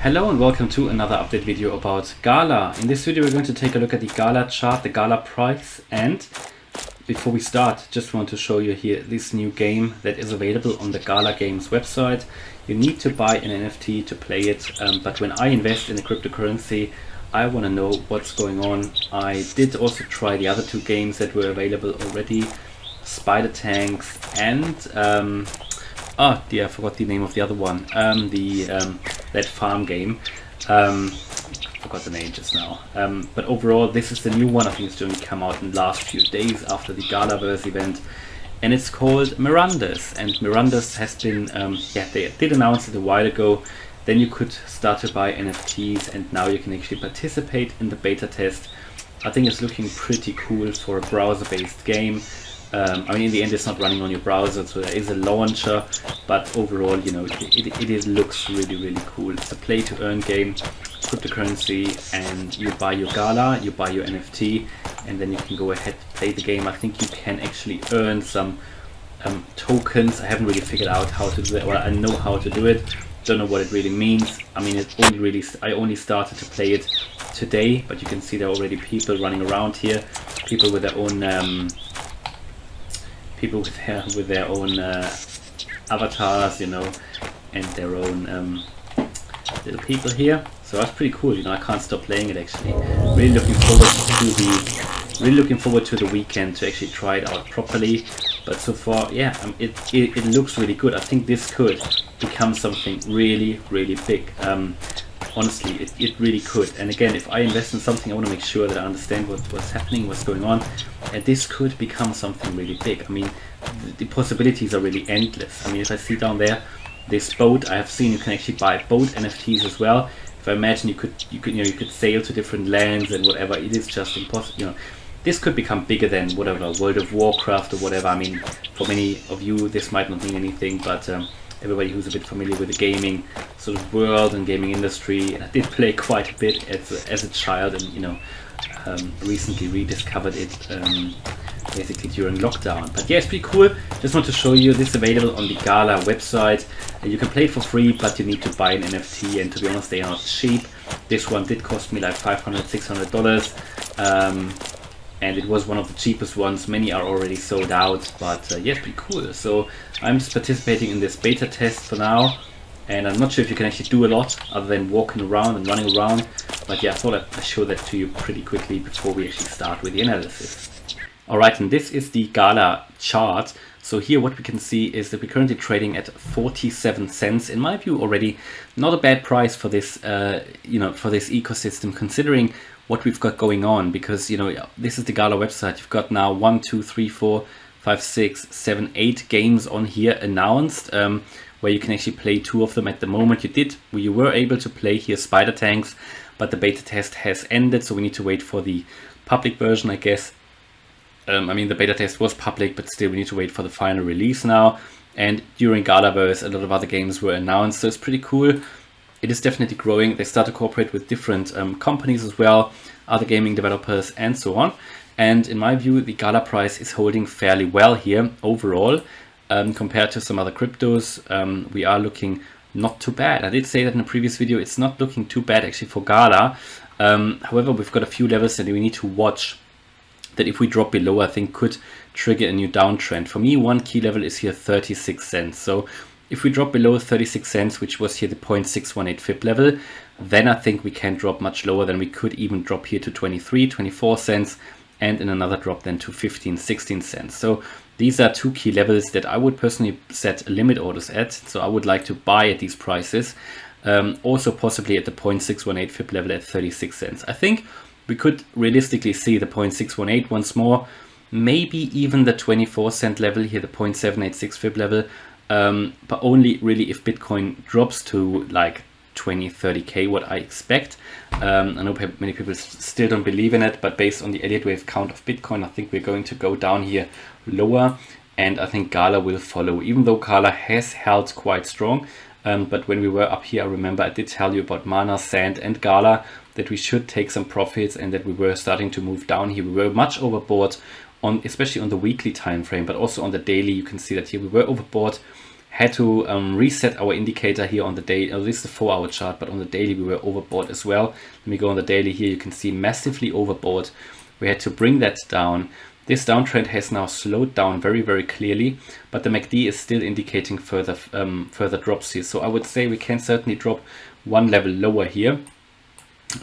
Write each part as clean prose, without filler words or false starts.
Hello and welcome to another update video about GALA. In this video we're going to take a look at the GALA chart, the GALA price, and before we start, just want to show you here this new game that is available on the GALA Games website. You need to buy an NFT to play it, but when I invest in a cryptocurrency, I want to know what's going on. I did also try the other two games that were available already, Spider Tanks and oh dear, I forgot the name of the other one. That farm game. Forgot the name just now. But overall, this is the new one. I think it's going to come out in the last few days after the Galaverse event, and it's called Mirandas. And Mirandas has been, they did announce it a while ago. Then you could start to buy NFTs, and now you can actually participate in the beta test. I think it's looking pretty cool for a browser-based game. I mean, in the end, it's not running on your browser, so there is a launcher, but overall, you know, it looks really cool. It's a play-to-earn game, cryptocurrency, and you buy your GALA, you buy your NFT, and then you can go ahead and play the game. I think you can actually earn some tokens. I haven't really figured out how to do it, or I know how to do it. Don't know what it really means. I mean, I only started to play it today, but you can see there are already people running around here, people with their own avatars, you know, and their own little people here. So that's pretty cool. You know, I can't stop playing it actually. Really looking forward to the weekend to actually try it out properly. But so far, yeah, it looks really good. I think this could become something really big. Honestly, it really could. And again, if I invest in something, I want to make sure that I understand what's happening, what's going on, and this could become something really big. I mean, the possibilities are really endless. I mean, if I see down there this boat, I have seen you can actually buy boat NFTs as well. If I imagine you could sail to different lands and whatever, it is just impossible. You know, this could become bigger than whatever, World of Warcraft or whatever. I mean, for many of you, this might not mean anything, but everybody who's a bit familiar with the gaming sort of world and gaming industry, and I did play quite a bit as a child, and you know, recently rediscovered it basically during lockdown. But yeah, it's pretty cool. Just want to show you this available on the GALA website. You can play it for free, but you need to buy an NFT, and to be honest, they are not cheap. This one did cost me like $500-600. And it was one of the cheapest ones. Many are already sold out, but yeah, it's pretty cool. So I'm just participating in this beta test for now, and I'm not sure if you can actually do a lot other than walking around and running around, but yeah, I thought I'd show that to you pretty quickly before we actually start with the analysis. Alright, and this is the GALA chart. So here what we can see is that we're currently trading at 47 cents. In my view, already not a bad price for this, you know, for this ecosystem, considering what we've got going on, because you know, this is the GALA website. You've got now 1, 2, 3, 4, 5, 6, 7, 8 games on here announced, where you can actually play 2 of them at the moment. You were able to play here Spider Tanks, but the beta test has ended, so we need to wait for the public version, I guess. I mean, the beta test was public, but still we need to wait for the final release now. And during Galaverse, a lot of other games were announced, so it's pretty cool. It is definitely growing. They start to cooperate with different companies as well, other gaming developers and so on. And in my view, the GALA price is holding fairly well here overall. Compared to some other cryptos, we are looking not too bad. I did say that in a previous video, it's not looking too bad actually for GALA. However, we've got a few levels that we need to watch that if we drop below, I think could trigger a new downtrend. For me, one key level is here 36 cents. So if we drop below 36 cents, which was here the 0.618 FIB level, then I think we can drop much lower. Then we could even drop here to 23, 24 cents, and in another drop then to 15, 16 cents. So these are 2 key levels that I would personally set limit orders at. So I would like to buy at these prices. Also possibly at the 0.618 FIB level at 36 cents. I think we could realistically see the 0.618 once more, maybe even the 24 cent level here, the 0.786 FIB level. But only really if Bitcoin drops to like 20, 30K, what I expect. I know many people still don't believe in it, but based on the Elliott wave count of Bitcoin, I think we're going to go down here lower, and I think GALA will follow, even though GALA has held quite strong. But when we were up here, I remember I did tell you about Mana, Sand and GALA, that we should take some profits and that we were starting to move down here. We were much overbought, especially on the weekly time frame, but also on the daily. You can see that here we were overbought had to reset our indicator here on the day. Oh, this is the 4-hour chart, but on the daily we were overbought as well. Let me go on the daily here. You can see massively overbought. We had to bring that down. This downtrend has now slowed down very, very clearly, but the MACD is still indicating further drops here. So I would say we can certainly drop one level lower here.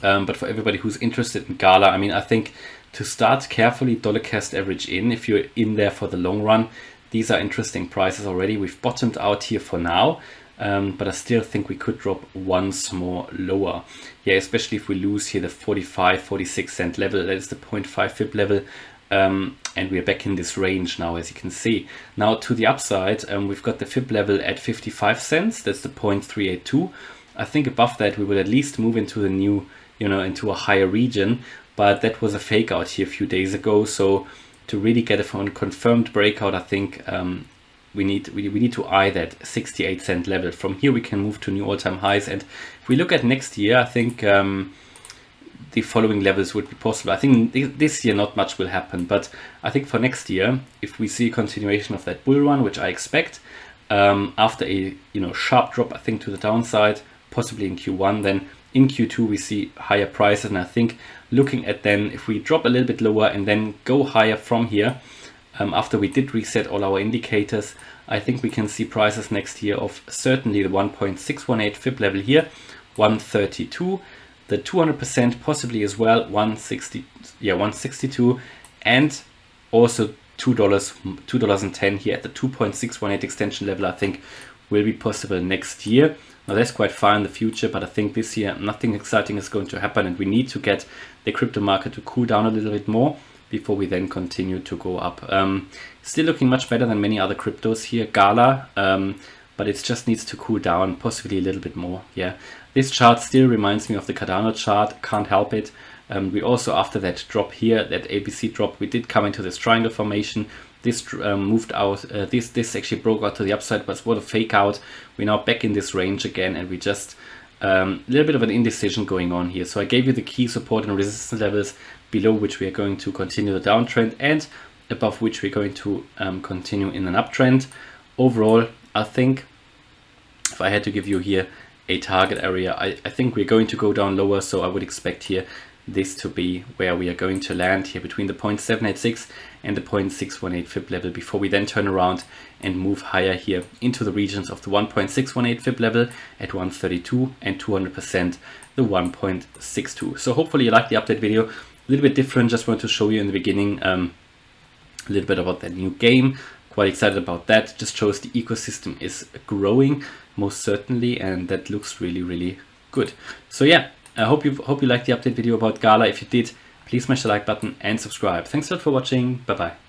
But for everybody who's interested in GALA, I mean, I think to start carefully dollar cost average in, if you're in there for the long run, these are interesting prices already. We've bottomed out here for now, but I still think we could drop once more lower. Yeah, especially if we lose here the 45-46 cent level. That is the 0.5 fib level. And we're back in this range now, as you can see. Now to the upside, we've got the fib level at 55 cents. That's the 0.382. I think above that we will at least move into the new, into a higher region. But that was a fake out here a few days ago. So to really get a confirmed breakout, I think we need to eye that 68 cent level. From here we can move to new all-time highs. And if we look at next year, I think the following levels would be possible. I think this year not much will happen, but I think for next year, if we see a continuation of that bull run, which I expect, after a sharp drop, I think to the downside, possibly in Q1, then in Q2 we see higher prices. And I think looking at then, if we drop a little bit lower and then go higher from here, after we did reset all our indicators, I think we can see prices next year of certainly the 1.618 fib level here, 132, the 200% possibly as well, 162, and also $2.10 here at the 2.618 extension level. I think will be possible next year. Now that's quite far in the future, but I think this year nothing exciting is going to happen, and we need to get the crypto market to cool down a little bit more before we then continue to go up. Still looking much better than many other cryptos here, GALA, but it just needs to cool down, possibly a little bit more. Yeah, this chart still reminds me of the Cardano chart, can't help it. We also, after that drop here, that ABC drop, we did come into this triangle formation. This moved out, this actually broke out to the upside, but what a fake out. We're now back in this range again, and we just a little bit of an indecision going on here. So I gave you the key support and resistance levels below which we are going to continue the downtrend, and above which we're going to continue in an uptrend. Overall, I think if I had to give you here a target area, I think we're going to go down lower, so I would expect here this to be where we are going to land here between the 0.786 and the 0.618 fib level, before we then turn around and move higher here into the regions of the 1.618 fib level at 132 and 200% the 1.62. So hopefully you liked the update video. A little bit different, just want to show you in the beginning a little bit about that new game. Quite excited about that. Just shows the ecosystem is growing most certainly, and that looks really, really good. So yeah, I hope you liked the update video about GALA. If you did, please smash the like button and subscribe. Thanks a lot for watching. Bye bye.